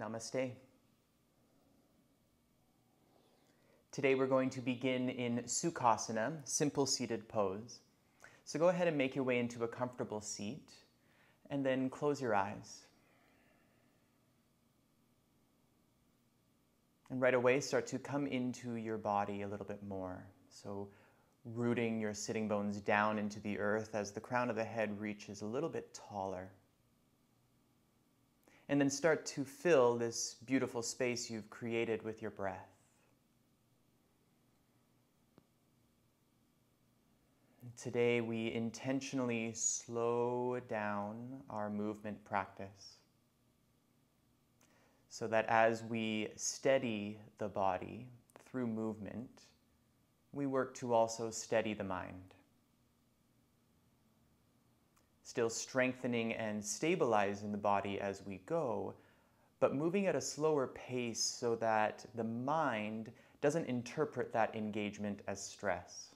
Namaste. Today we're going to begin in Sukhasana, simple seated pose. So go ahead and make your way into a comfortable seat and then close your eyes. And right away start to come into your body a little bit more. So rooting your sitting bones down into the earth as the crown of the head reaches a little bit taller. And then start to fill this beautiful space you've created with your breath. Today we intentionally slow down our movement practice so that as we steady the body through movement, we work to also steady the mind. Still strengthening and stabilizing the body as we go, but moving at a slower pace so that the mind doesn't interpret that engagement as stress.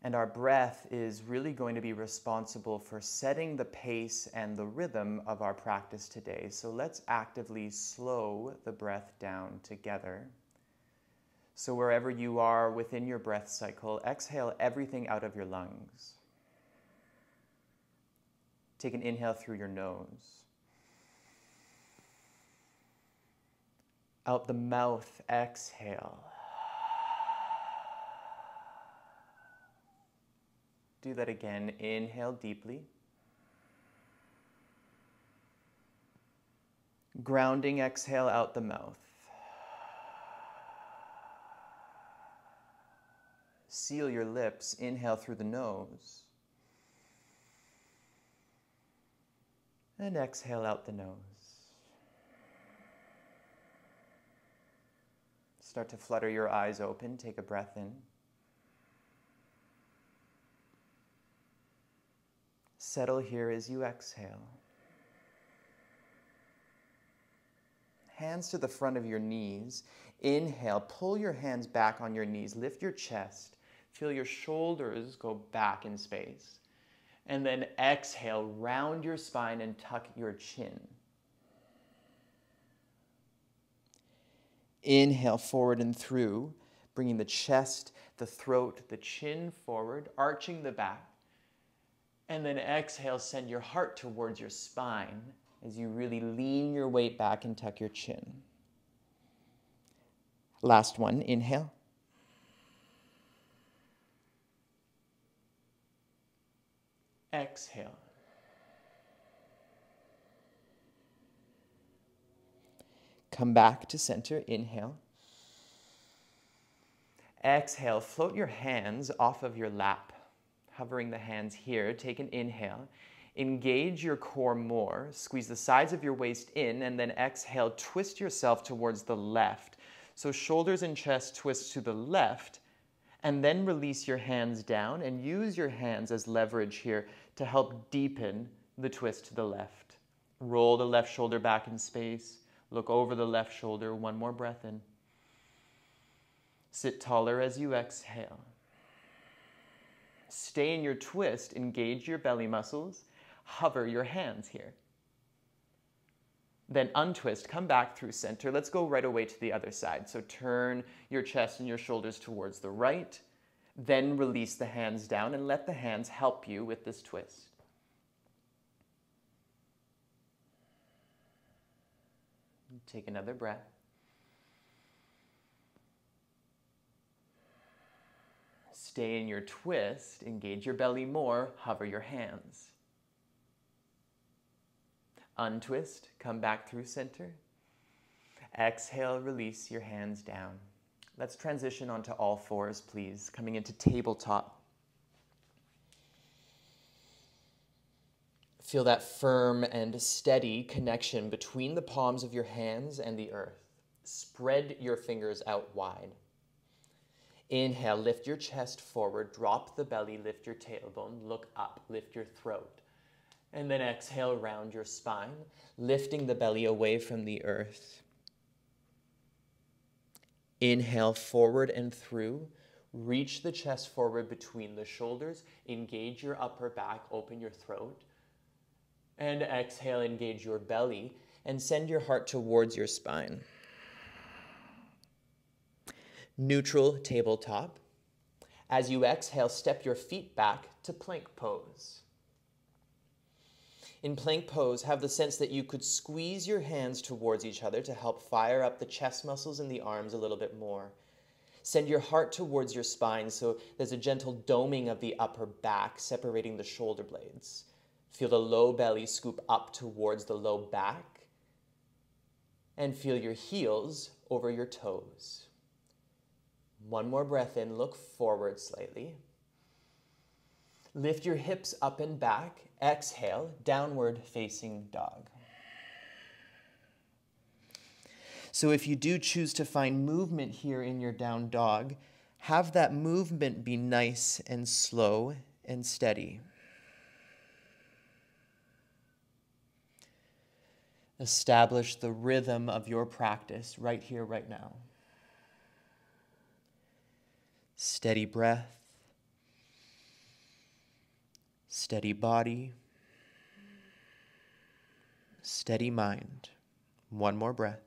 And our breath is really going to be responsible for setting the pace and the rhythm of our practice today. So let's actively slow the breath down together. So wherever you are within your breath cycle, exhale everything out of your lungs. Take an inhale through your nose. Out the mouth, exhale. Do that again. Inhale deeply. Grounding exhale out the mouth. Seal your lips. Inhale through the nose. And exhale out the nose. Start to flutter your eyes open. Take a breath in. Settle here as you exhale. Hands to the front of your knees. Inhale, pull your hands back on your knees. Lift your chest. Feel your shoulders go back in space. And then exhale, round your spine and tuck your chin. Inhale forward and through, bringing the chest, the throat, the chin forward, arching the back. And then exhale, send your heart towards your spine as you really lean your weight back and tuck your chin. Last one, inhale. Exhale. Come back to center, inhale. Exhale, float your hands off of your lap. Hovering the hands here, take an inhale. Engage your core more. Squeeze the sides of your waist in, and then exhale, twist yourself towards the left. So shoulders and chest twist to the left, and then release your hands down and use your hands as leverage here to help deepen the twist to the left. Roll the left shoulder back in space. Look over the left shoulder. One more breath in. Sit taller as you exhale. Stay in your twist, engage your belly muscles, hover your hands here. Then untwist, come back through center. Let's go right away to the other side. So turn your chest and your shoulders towards the right, then release the hands down and let the hands help you with this twist. Take another breath. Stay in your twist, engage your belly more, hover your hands. Untwist, come back through center. Exhale, release your hands down. Let's transition onto all fours, please, coming into tabletop. Feel that firm and steady connection between the palms of your hands and the earth. Spread your fingers out wide. Inhale, lift your chest forward, drop the belly, lift your tailbone, look up, lift your throat. And then exhale, round your spine, lifting the belly away from the earth. Inhale, forward and through. Reach the chest forward between the shoulders. Engage your upper back, open your throat. And exhale, engage your belly and send your heart towards your spine. Neutral tabletop. As you exhale, step your feet back to plank pose. In plank pose, have the sense that you could squeeze your hands towards each other to help fire up the chest muscles and the arms a little bit more. Send your heart towards your spine so there's a gentle doming of the upper back, separating the shoulder blades. Feel the low belly scoop up towards the low back, and feel your heels over your toes. One more breath in, look forward slightly. Lift your hips up and back. Exhale, downward facing dog. So if you do choose to find movement here in your down dog, have that movement be nice and slow and steady. Establish the rhythm of your practice right here, right now. Steady breath, steady body, steady mind. One more breath.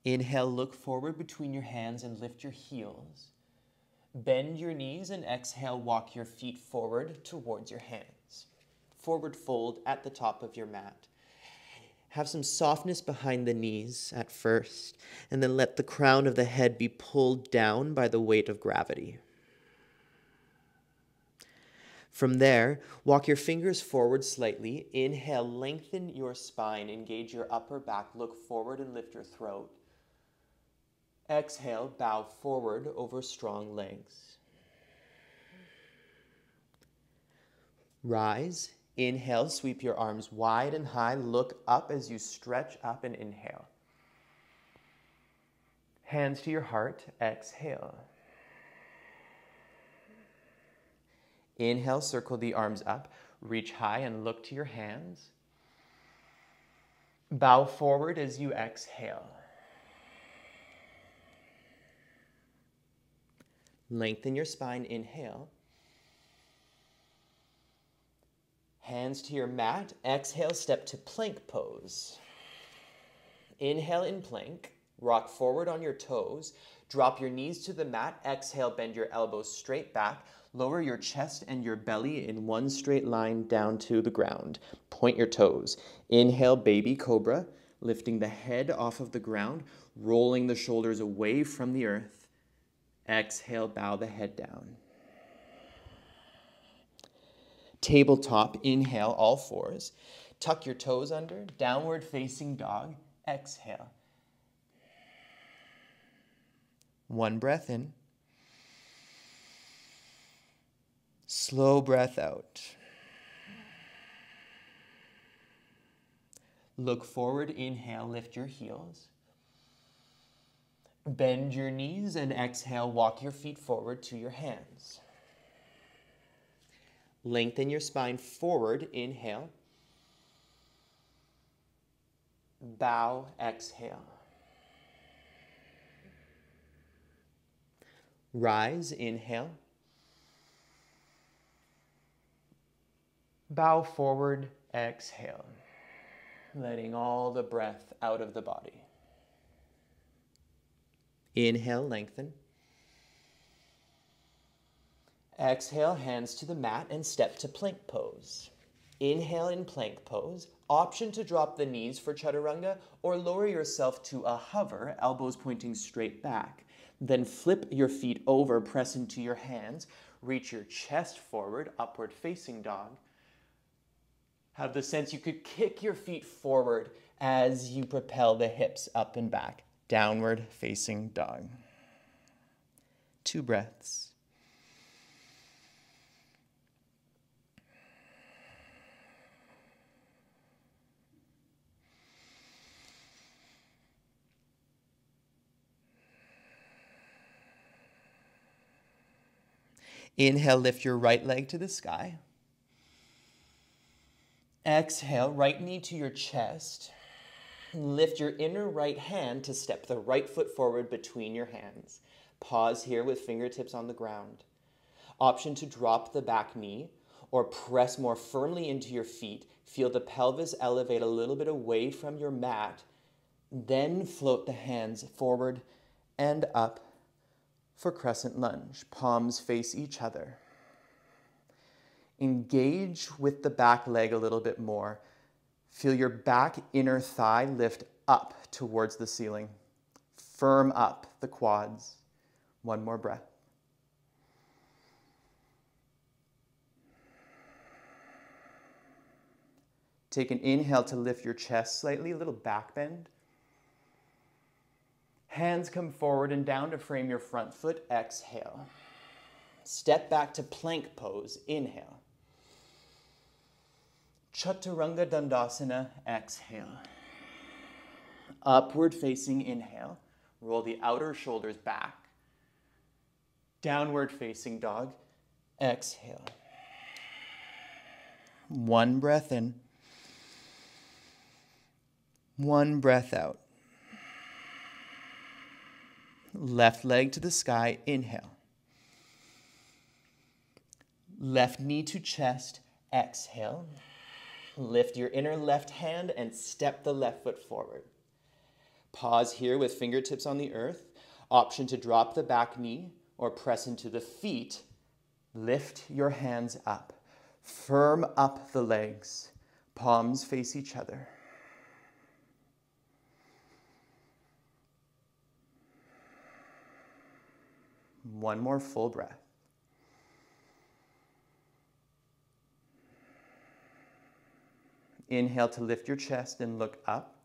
Inhale, look forward between your hands and lift your heels. Bend your knees and exhale, walk your feet forward towards your hands. Forward fold at the top of your mat. Have some softness behind the knees at first, and then let the crown of the head be pulled down by the weight of gravity. From there, walk your fingers forward slightly. Inhale, lengthen your spine, engage your upper back, look forward and lift your throat. Exhale, bow forward over strong legs. Rise. Inhale, sweep your arms wide and high. Look up as you stretch up and inhale. Hands to your heart. Exhale. Inhale, circle the arms up. Reach high and look to your hands. Bow forward as you exhale. Lengthen your spine. Inhale. Hands to your mat. Exhale, step to plank pose. Inhale in plank. Rock forward on your toes. Drop your knees to the mat. Exhale, bend your elbows straight back. Lower your chest and your belly in one straight line down to the ground. Point your toes. Inhale, baby cobra, lifting the head off of the ground, rolling the shoulders away from the earth. Exhale, bow the head down. Tabletop, inhale, all fours. Tuck your toes under, downward facing dog. Exhale. One breath in. Slow breath out. Look forward, inhale, lift your heels. Bend your knees and exhale, walk your feet forward to your hands. Lengthen your spine forward, inhale. Bow, exhale. Rise, inhale. Bow forward, exhale. Letting all the breath out of the body. Inhale, lengthen. Exhale, hands to the mat and step to plank pose. Inhale in plank pose. Option to drop the knees for chaturanga or lower yourself to a hover, elbows pointing straight back. Then flip your feet over, press into your hands. Reach your chest forward, upward facing dog. Have the sense you could kick your feet forward as you propel the hips up and back. Downward facing dog. 2 breaths. Inhale, lift your right leg to the sky. Exhale, right knee to your chest. Lift your inner right hand to step the right foot forward between your hands. Pause here with fingertips on the ground. Option to drop the back knee or press more firmly into your feet. Feel the pelvis elevate a little bit away from your mat. Then float the hands forward and up for crescent lunge. Palms face each other. Engage with the back leg a little bit more. Feel your back inner thigh lift up towards the ceiling. Firm up the quads. One more breath. Take an inhale to lift your chest slightly, a little back bend. Hands come forward and down to frame your front foot. Exhale. Step back to plank pose. Inhale. Chaturanga Dandasana. Exhale. Upward facing inhale. Roll the outer shoulders back. Downward facing dog. Exhale. One breath in. One breath out. Left leg to the sky. Inhale. Left knee to chest. Exhale. Lift your inner left hand and step the left foot forward. Pause here with fingertips on the earth. Option to drop the back knee or press into the feet. Lift your hands up. Firm up the legs. Palms face each other. One more full breath. Inhale to lift your chest and look up.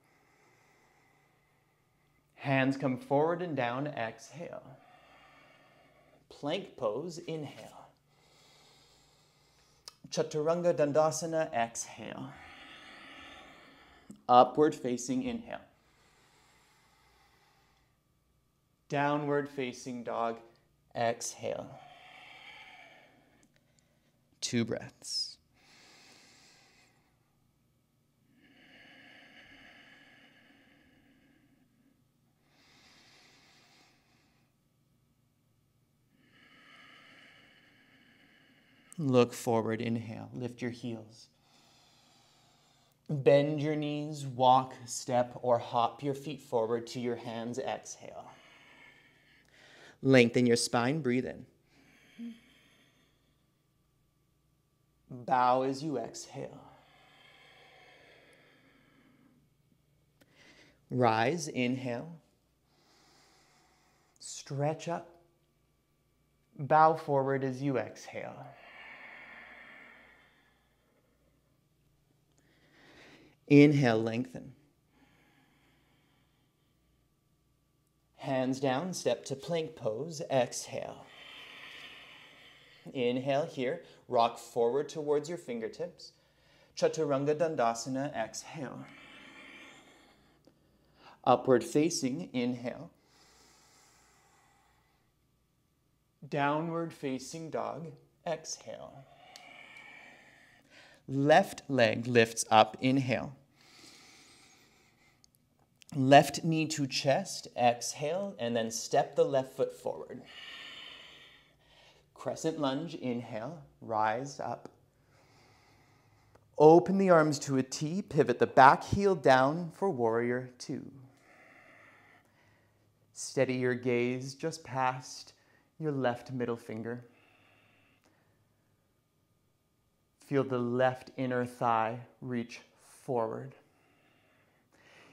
Hands come forward and down. Exhale. Plank pose. Inhale. Chaturanga Dandasana. Exhale. Upward facing inhale. Downward facing dog. Exhale. 2 breaths. Look forward, inhale, lift your heels. Bend your knees, walk, step, or hop your feet forward to your hands, exhale. Lengthen your spine, breathe in. Bow as you exhale. Rise, inhale. Stretch up. Bow forward as you exhale. Inhale, lengthen. Hands down, step to plank pose, exhale. Inhale here, rock forward towards your fingertips. Chaturanga Dandasana, exhale. Upward facing, inhale. Downward facing dog, exhale. Left leg lifts up, inhale. Left knee to chest, exhale, and then step the left foot forward. Crescent lunge, inhale, rise up. Open the arms to a T, pivot the back heel down for warrior 2. Steady your gaze just past your left middle finger. Feel the left inner thigh reach forward.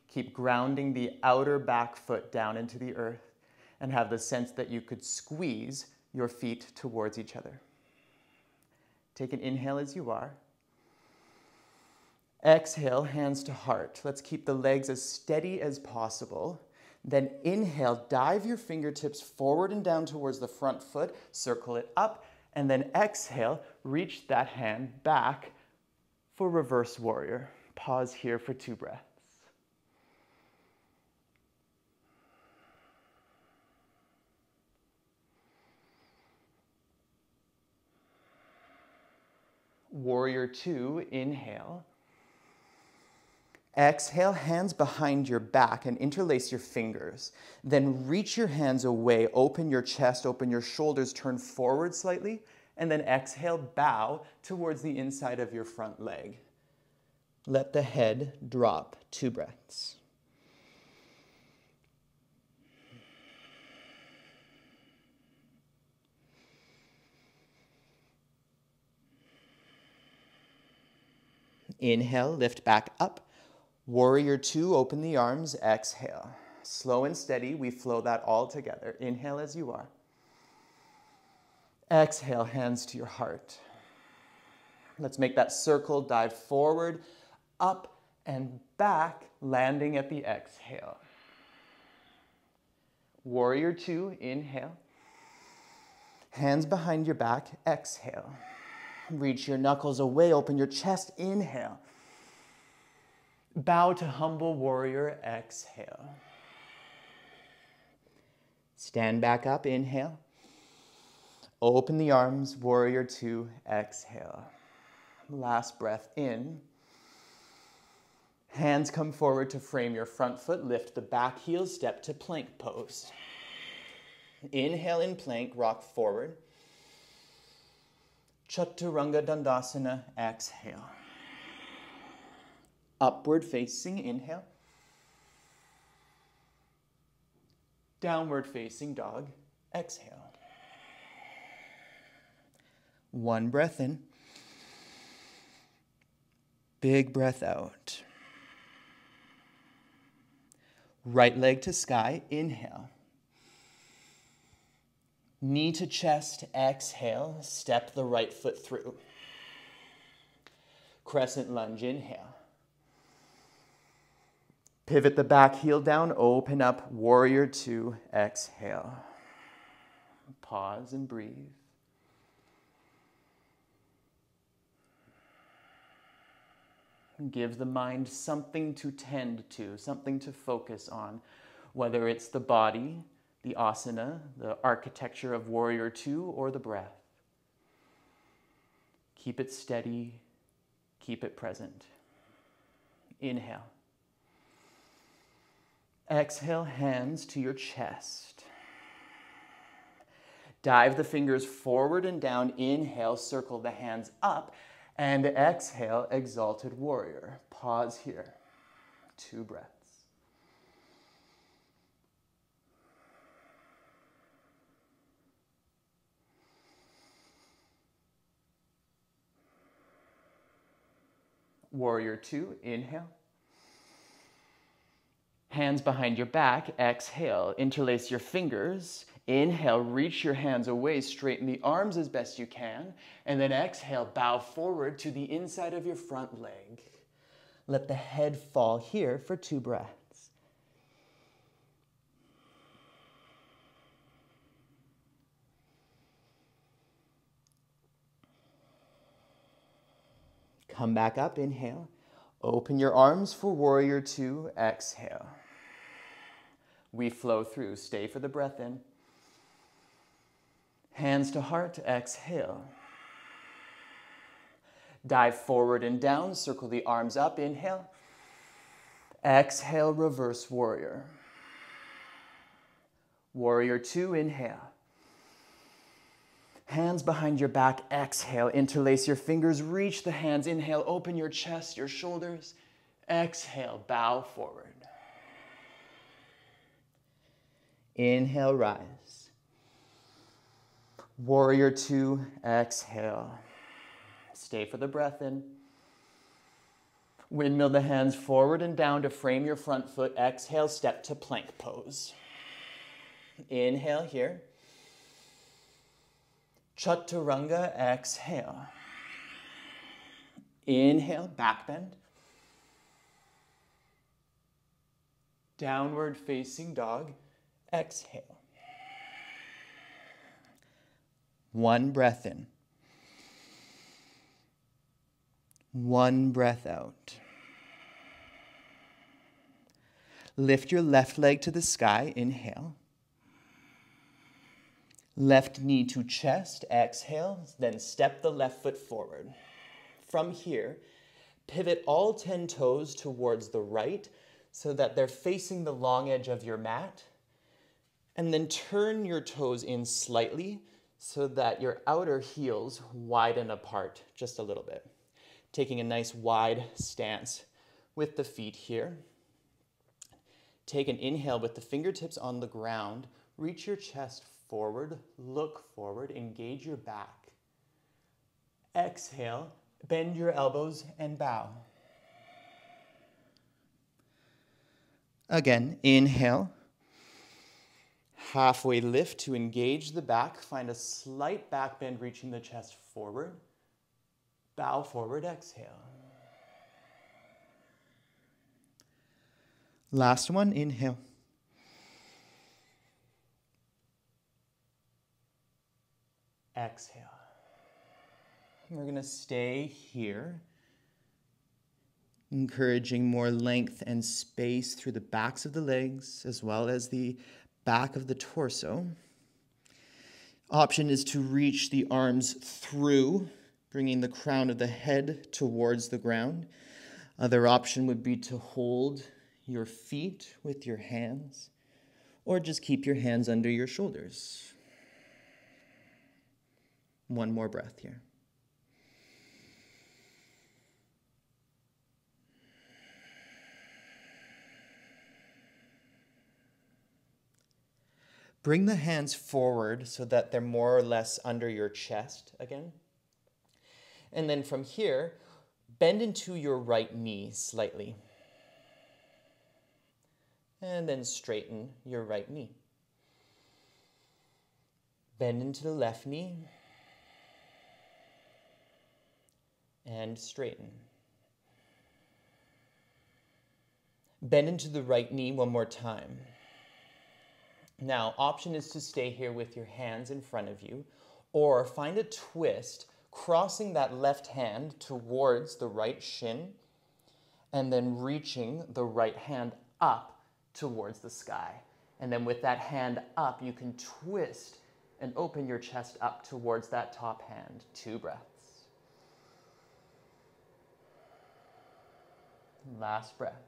Keep grounding the outer back foot down into the earth and have the sense that you could squeeze your feet towards each other. Take an inhale as you are. Exhale, hands to heart. Let's keep the legs as steady as possible. Then inhale, dive your fingertips forward and down towards the front foot, circle it up, and then exhale, reach that hand back for reverse warrior. Pause here for 2 breaths. Warrior 2, inhale. Exhale, hands behind your back and interlace your fingers. Then reach your hands away, open your chest, open your shoulders, turn forward slightly, and then exhale, bow towards the inside of your front leg. Let the head drop. 2 breaths. Inhale, lift back up. Warrior 2, open the arms, exhale. Slow and steady, we flow that all together. Inhale as you are. Exhale, hands to your heart. Let's make that circle, dive forward, up and back, landing at the exhale. Warrior 2, inhale. Hands behind your back, exhale. Reach your knuckles away, open your chest, inhale. Bow to humble warrior, exhale. Stand back up, inhale. Open the arms, warrior 2, exhale. Last breath in. Hands come forward to frame your front foot, lift the back heel, step to plank pose. Inhale in plank, rock forward. Chaturanga Dandasana, exhale. Upward facing, inhale. Downward facing dog, exhale. 1 breath in. Big breath out. Right leg to sky, inhale. Knee to chest, exhale. Step the right foot through. Crescent lunge, inhale. Pivot the back heel down, open up, warrior 2, exhale. Pause and breathe. Give the mind something to tend to, something to focus on, whether it's the body, the asana, the architecture of warrior 2, or the breath. Keep it steady, keep it present. Inhale. Exhale, hands to your chest. Dive the fingers forward and down. Inhale, circle the hands up. And exhale, exalted warrior. Pause here. 2 breaths. Warrior 2, inhale. Hands behind your back, exhale. Interlace your fingers. Inhale, reach your hands away, straighten the arms as best you can, and then exhale, bow forward to the inside of your front leg. Let the head fall here for 2 breaths. Come back up, inhale. Open your arms for warrior 2, exhale. We flow through, stay for the breath in. Hands to heart, exhale. Dive forward and down, circle the arms up, inhale. Exhale, reverse warrior. Warrior 2, inhale. Hands behind your back, exhale. Interlace your fingers, reach the hands, inhale, open your chest, your shoulders. Exhale, bow forward. Inhale, rise. Warrior 2, exhale. Stay for the breath in. Windmill the hands forward and down to frame your front foot. Exhale, step to plank pose. Inhale here. Chaturanga, exhale. Inhale, back bend. Downward facing dog, exhale. 1 breath in. 1 breath out. Lift your left leg to the sky, inhale. Left knee to chest, exhale, then step the left foot forward. From here, Pivot all 10 toes towards the right so that they're facing the long edge of your mat. And then turn your toes in slightly so that your outer heels widen apart just a little bit. Taking a nice wide stance with the feet here. Take an inhale with the fingertips on the ground. Reach your chest forward, look forward, engage your back. Exhale, bend your elbows and bow. Again, inhale. Halfway lift to engage the back. Find a slight back bend, reaching the chest forward. Bow forward, exhale. Last one, inhale. Exhale. We're going to stay here, encouraging more length and space through the backs of the legs as well as the back of the torso. Option is to reach the arms through, bringing the crown of the head towards the ground. Other option would be to hold your feet with your hands, or just keep your hands under your shoulders. One more breath here. Bring the hands forward so that they're more or less under your chest again. And then from here, bend into your right knee slightly. And then straighten your right knee. Bend into the left knee. And straighten. Bend into the right knee one more time. Now, option is to stay here with your hands in front of you, or find a twist, crossing that left hand towards the right shin, and then reaching the right hand up towards the sky. And then with that hand up, you can twist and open your chest up towards that top hand. 2 breaths. Last breath.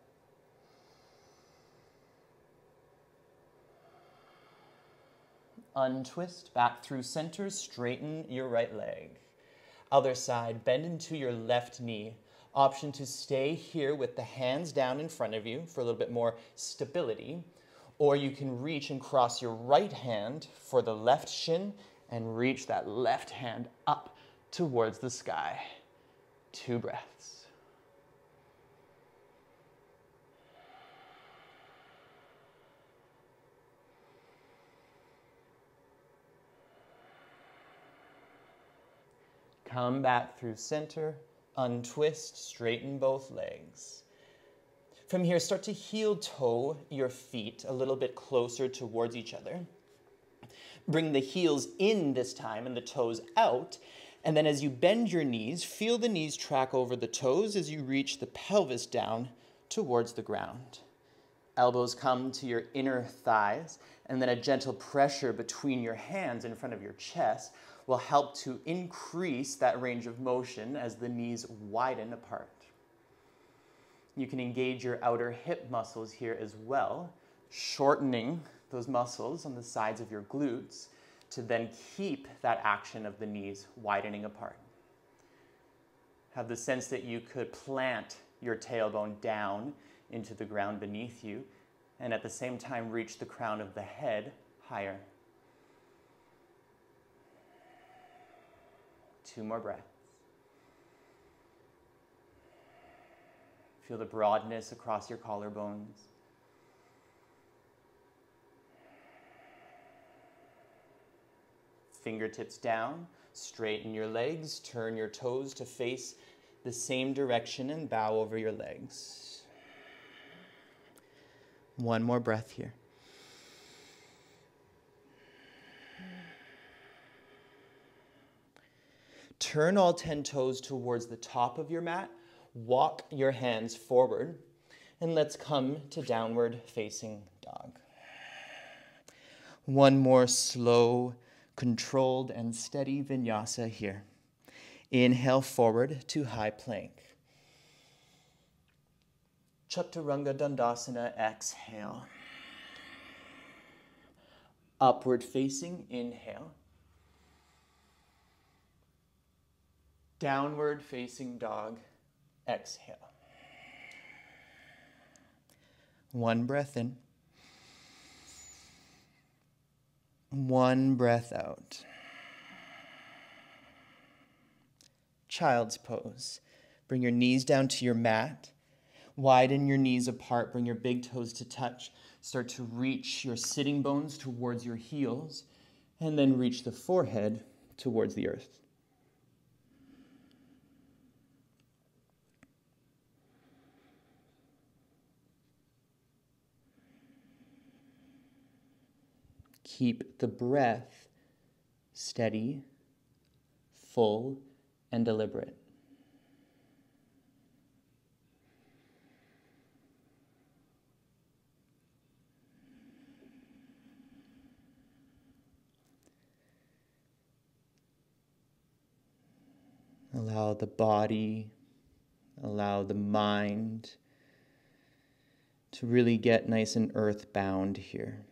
Untwist, back through center, straighten your right leg. Other side, bend into your left knee. Option to stay here with the hands down in front of you for a little bit more stability, or you can reach and cross your right hand for the left shin and reach that left hand up towards the sky. 2 breaths. Come back through center, untwist, straighten both legs. From here, start to heel toe your feet a little bit closer towards each other. Bring the heels in this time and the toes out. And then as you bend your knees, feel the knees track over the toes as you reach the pelvis down towards the ground. Elbows come to your inner thighs, and then a gentle pressure between your hands in front of your chest will help to increase that range of motion as the knees widen apart. You can engage your outer hip muscles here as well, shortening those muscles on the sides of your glutes to then keep that action of the knees widening apart. Have the sense that you could plant your tailbone down into the ground beneath you, and at the same time reach the crown of the head higher. 2 more breaths. Feel the broadness across your collarbones. Fingertips down, straighten your legs, turn your toes to face the same direction and bow over your legs. 1 more breath here. Turn all 10 toes towards the top of your mat. Walk your hands forward. And let's come to downward facing dog. 1 more slow, controlled, and steady vinyasa here. Inhale forward to high plank. Chaturanga Dandasana, exhale. Upward facing, inhale. Downward facing dog, exhale. One breath in. One breath out. Child's pose. Bring your knees down to your mat. Widen your knees apart. Bring your big toes to touch. Start to reach your sitting bones towards your heels, and then reach the forehead towards the earth. Keep the breath steady, full, and deliberate. Allow the body, allow the mind to really get nice and earthbound here.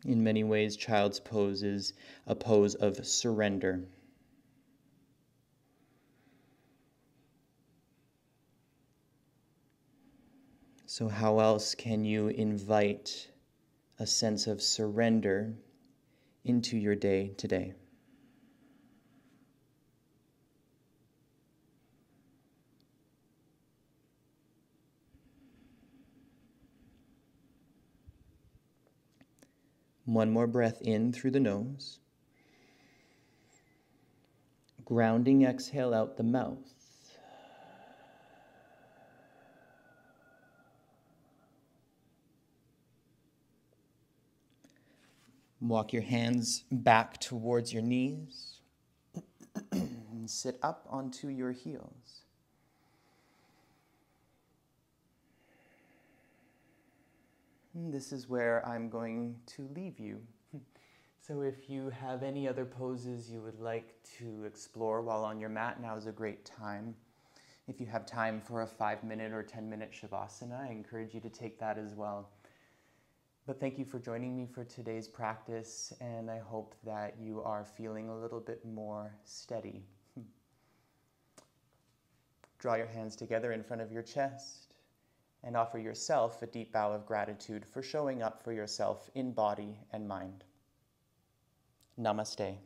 In many ways, child's pose is a pose of surrender. So how else can you invite a sense of surrender into your day today? One more breath in through the nose. Grounding exhale out the mouth. Walk your hands back towards your knees and sit up onto your heels. And this is where I'm going to leave you. So if you have any other poses you would like to explore while on your mat, now is a great time. If you have time for a 5-minute or 10-minute Shavasana, I encourage you to take that as well. But thank you for joining me for today's practice, and I hope that you are feeling a little bit more steady. Draw your hands together in front of your chest and offer yourself a deep bow of gratitude for showing up for yourself in body and mind. Namaste.